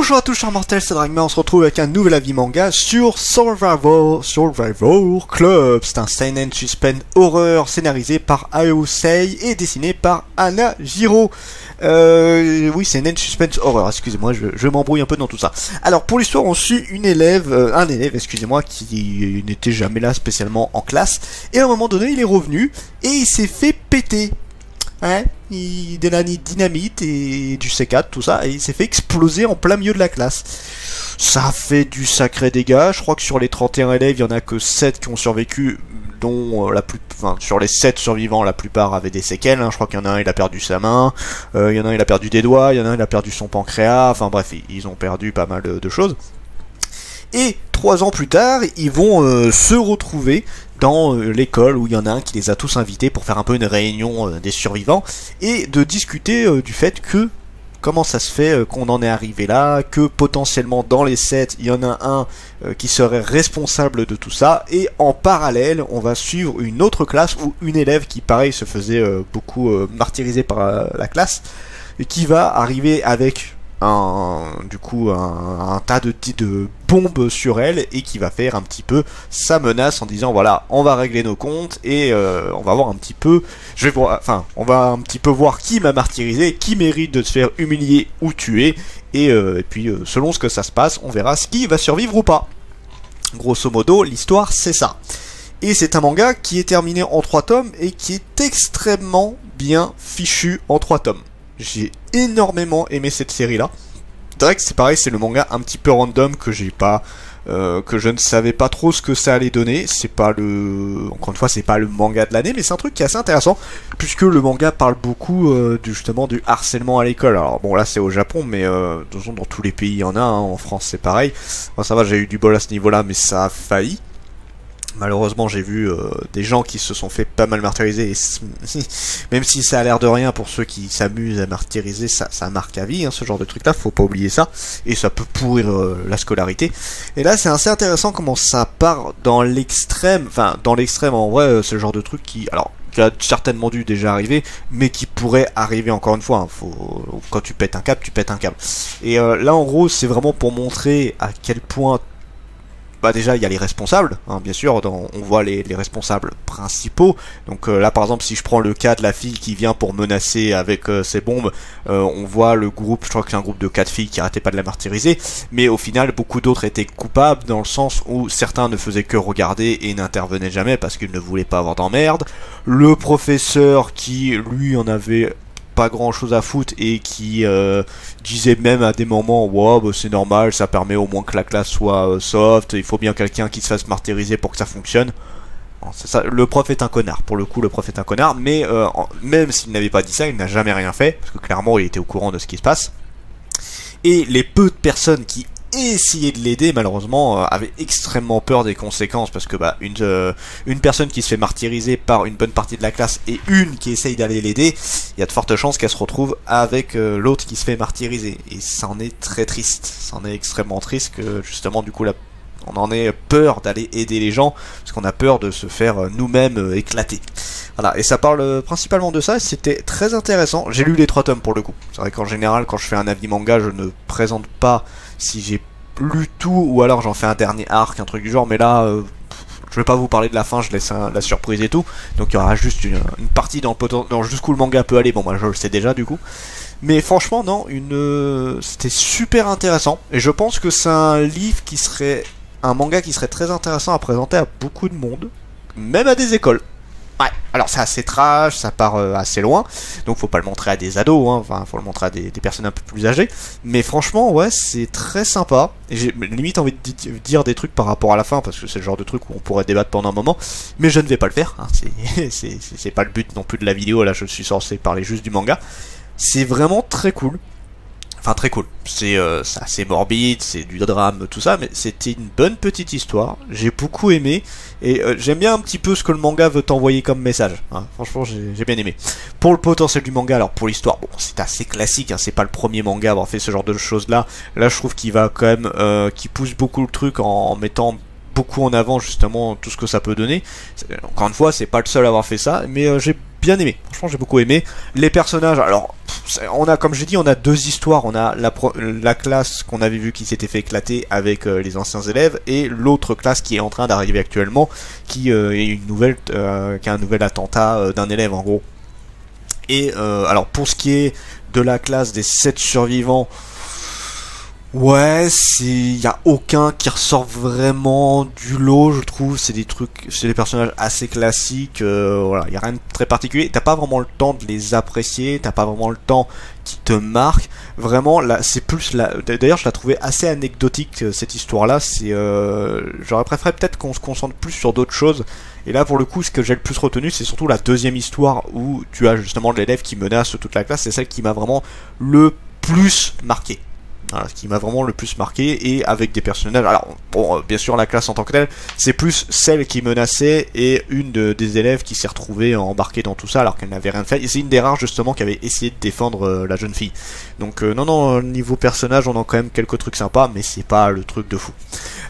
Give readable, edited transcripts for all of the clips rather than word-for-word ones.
Bonjour à tous chers mortels, c'est Dragman, on se retrouve avec un nouvel avis manga sur Survivor Club. C'est un seinen suspense horreur scénarisé par Aosei et dessiné par Anna Jiro. Oui, seinen suspense horreur, excusez-moi, je m'embrouille un peu dans tout ça. Alors pour l'histoire, on suit un élève, excusez-moi, qui n'était jamais là spécialement en classe, et à un moment donné il est revenu et il s'est fait péter. Ouais, il de la dynamite et du C4, tout ça, et il s'est fait exploser en plein milieu de la classe. Ça a fait du sacré dégât. Je crois que sur les 31 élèves, il y en a que 7 qui ont survécu, dont sur les 7 survivants, la plupart avaient des séquelles. Hein. Je crois qu'il y en a un, il a perdu sa main, il y en a un, il a perdu des doigts, il y en a un, il a perdu son pancréas, enfin bref, ils ont perdu pas mal de choses. Et 3 ans plus tard, ils vont se retrouver dans l'école où il y en a un qui les a tous invités pour faire un peu une réunion des survivants et de discuter du fait que comment ça se fait qu'on en est arrivé là, que potentiellement dans les 7 il y en a un qui serait responsable de tout ça, et en parallèle on va suivre une autre classe où une élève qui pareil se faisait beaucoup martyriser par la classe et qui va arriver avec un tas de bombes sur elle et qui va faire un petit peu sa menace en disant voilà, on va régler nos comptes et on va voir un petit peu, on va un petit peu voir qui m'a martyrisé, qui mérite de se faire humilier ou tuer, et puis selon ce que ça se passe, on verra ce qui va survivre ou pas. Grosso modo, l'histoire c'est ça. Et c'est un manga qui est terminé en 3 tomes et qui est extrêmement bien fichu en 3 tomes. J'ai énormément aimé cette série-là. C'est vrai que c'est pareil, c'est le manga un petit peu random que j'ai pas, que je ne savais pas trop ce que ça allait donner. C'est pas encore une fois, c'est pas le manga de l'année, mais c'est un truc qui est assez intéressant puisque le manga parle beaucoup justement du harcèlement à l'école. Alors bon, là c'est au Japon, mais dans tous les pays il y en a. Hein. En France c'est pareil. Moi ça va, j'ai eu du bol à ce niveau-là, mais ça a failli. Malheureusement, j'ai vu des gens qui se sont fait pas mal martyriser, et même si ça a l'air de rien pour ceux qui s'amusent à martyriser, ça marque à vie, hein, ce genre de truc-là, faut pas oublier ça, et ça peut pourrir la scolarité. Et là, c'est assez intéressant comment ça part dans l'extrême, en vrai, c'est le genre de truc qui a certainement dû déjà arriver, mais qui pourrait arriver encore une fois. Hein, quand tu pètes un câble, tu pètes un câble. Et là, en gros, c'est vraiment pour montrer à quel point déjà il y a les responsables, hein, bien sûr, on voit les responsables principaux. Donc là par exemple si je prends le cas de la fille qui vient pour menacer avec ses bombes, on voit le groupe, je crois que c'est un groupe de 4 filles qui arrêtaient pas de la martyriser, mais au final beaucoup d'autres étaient coupables dans le sens où certains ne faisaient que regarder et n'intervenaient jamais parce qu'ils ne voulaient pas avoir d'emmerde. Le professeur qui lui en avait pas grand chose à foutre et qui disait même à des moments wow, bah, c'est normal, ça permet au moins que la classe soit soft, il faut bien quelqu'un qui se fasse martyriser pour que ça fonctionne. Bon, ça, le prof est un connard, pour le coup le prof est un connard, mais même s'il n'avait pas dit ça, il n'a jamais rien fait, parce que clairement il était au courant de ce qui se passe. Et les peu de personnes qui essayer de l'aider, malheureusement, avait extrêmement peur des conséquences, parce que une personne qui se fait martyriser par une bonne partie de la classe et une qui essaye d'aller l'aider, il y a de fortes chances qu'elle se retrouve avec l'autre qui se fait martyriser, et ça en est très triste, ça en est extrêmement triste que justement du coup on en ait peur d'aller aider les gens, parce qu'on a peur de se faire nous-mêmes éclater. Voilà, et ça parle principalement de ça, et c'était très intéressant. J'ai lu les 3 tomes pour le coup. C'est vrai qu'en général, quand je fais un avis manga, je ne présente pas si j'ai lu tout, ou alors j'en fais un dernier arc, un truc du genre, mais là, je vais pas vous parler de la fin, je laisse la surprise et tout. Donc il y aura juste une partie dans jusqu'où le manga peut aller, bon moi je le sais déjà du coup. Mais franchement, non, c'était super intéressant, et je pense que c'est un manga qui serait très intéressant à présenter à beaucoup de monde, même à des écoles. Ouais, alors c'est assez trash, ça part assez loin, donc faut pas le montrer à des ados, hein, enfin faut le montrer à des personnes un peu plus âgées, mais franchement ouais c'est très sympa, et j'ai limite envie de dire des trucs par rapport à la fin, parce que c'est le genre de truc où on pourrait débattre pendant un moment, mais je ne vais pas le faire, hein, c'est pas le but non plus de la vidéo, là je suis censé parler juste du manga. C'est vraiment très cool. Enfin très cool, c'est assez morbide, c'est du drame, tout ça, mais c'était une bonne petite histoire, j'ai beaucoup aimé, et j'aime bien un petit peu ce que le manga veut t'envoyer comme message, hein. Franchement j'ai bien aimé. Pour le potentiel du manga, alors pour l'histoire, bon c'est assez classique, hein, c'est pas le premier manga à avoir fait ce genre de choses là je trouve qu'il va quand même, qu'il pousse beaucoup le truc en mettant beaucoup en avant justement tout ce que ça peut donner. Encore une fois, c'est pas le seul à avoir fait ça, mais j'ai bien aimé, franchement j'ai beaucoup aimé. Les personnages, alors on a, comme j'ai dit, on a deux histoires. On a la classe qu'on avait vu qui s'était fait éclater avec les anciens élèves, et l'autre classe qui est en train d'arriver actuellement, qui est une nouvelle, qui a un nouvel attentat d'un élève en gros. Et alors pour ce qui est de la classe des 7 survivants, ouais, il y a aucun qui ressort vraiment du lot, je trouve. C'est des personnages assez classiques. Voilà, il y a rien de très particulier. T'as pas vraiment le temps de les apprécier. T'as pas vraiment le temps qui te marque. Vraiment, là, c'est plus la. D'ailleurs, je la trouvais assez anecdotique cette histoire-là. J'aurais préféré peut-être qu'on se concentre plus sur d'autres choses. Et là, pour le coup, ce que j'ai le plus retenu, c'est surtout la deuxième histoire où tu as justement l'élève qui menace toute la classe. C'est celle qui m'a vraiment le plus marqué. Voilà, ce qui m'a vraiment le plus marqué, et avec des personnages. Alors, bon, bien sûr, la classe en tant que telle, c'est plus celle qui menaçait et des élèves qui s'est retrouvée embarquée dans tout ça alors qu'elle n'avait rien fait. Et c'est une des rares, justement, qui avait essayé de défendre la jeune fille. Donc, non, niveau personnage, on a quand même quelques trucs sympas, mais c'est pas le truc de fou.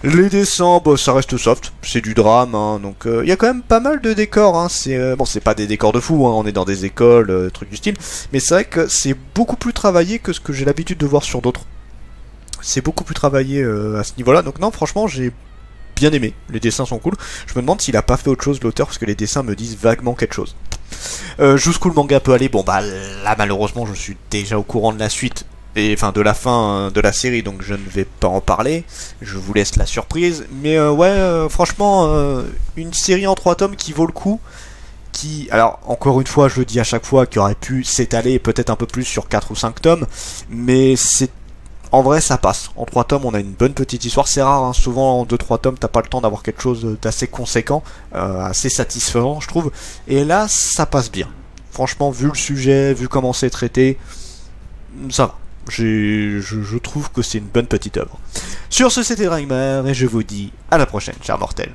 Les dessins, bah, ça reste soft, c'est du drame, hein, donc il y a quand même pas mal de décors. Hein, bon, c'est pas des décors de fou, hein, on est dans des écoles, trucs du style, mais c'est vrai que c'est beaucoup plus travaillé que ce que j'ai l'habitude de voir sur d'autres. C'est beaucoup plus travaillé à ce niveau-là. Donc non, franchement, j'ai bien aimé. Les dessins sont cool. Je me demande s'il a pas fait autre chose, l'auteur, parce que les dessins me disent vaguement quelque chose. Jusqu'où le manga peut aller, bon bah là, malheureusement, je suis déjà au courant de la suite, et enfin de la fin de la série, donc je ne vais pas en parler. Je vous laisse la surprise. Mais ouais, franchement, une série en 3 tomes qui vaut le coup. Alors, encore une fois, je le dis à chaque fois, qui aurait pu s'étaler peut-être un peu plus sur 4 ou 5 tomes, mais en vrai, ça passe. En 3 tomes, on a une bonne petite histoire. C'est rare, hein. Souvent en 2-3 tomes, t'as pas le temps d'avoir quelque chose d'assez conséquent, assez satisfaisant, je trouve. Et là, ça passe bien. Franchement, vu le sujet, vu comment c'est traité, ça va. Je trouve que c'est une bonne petite œuvre. Sur ce, c'était Dragmar, et je vous dis à la prochaine, chers mortels.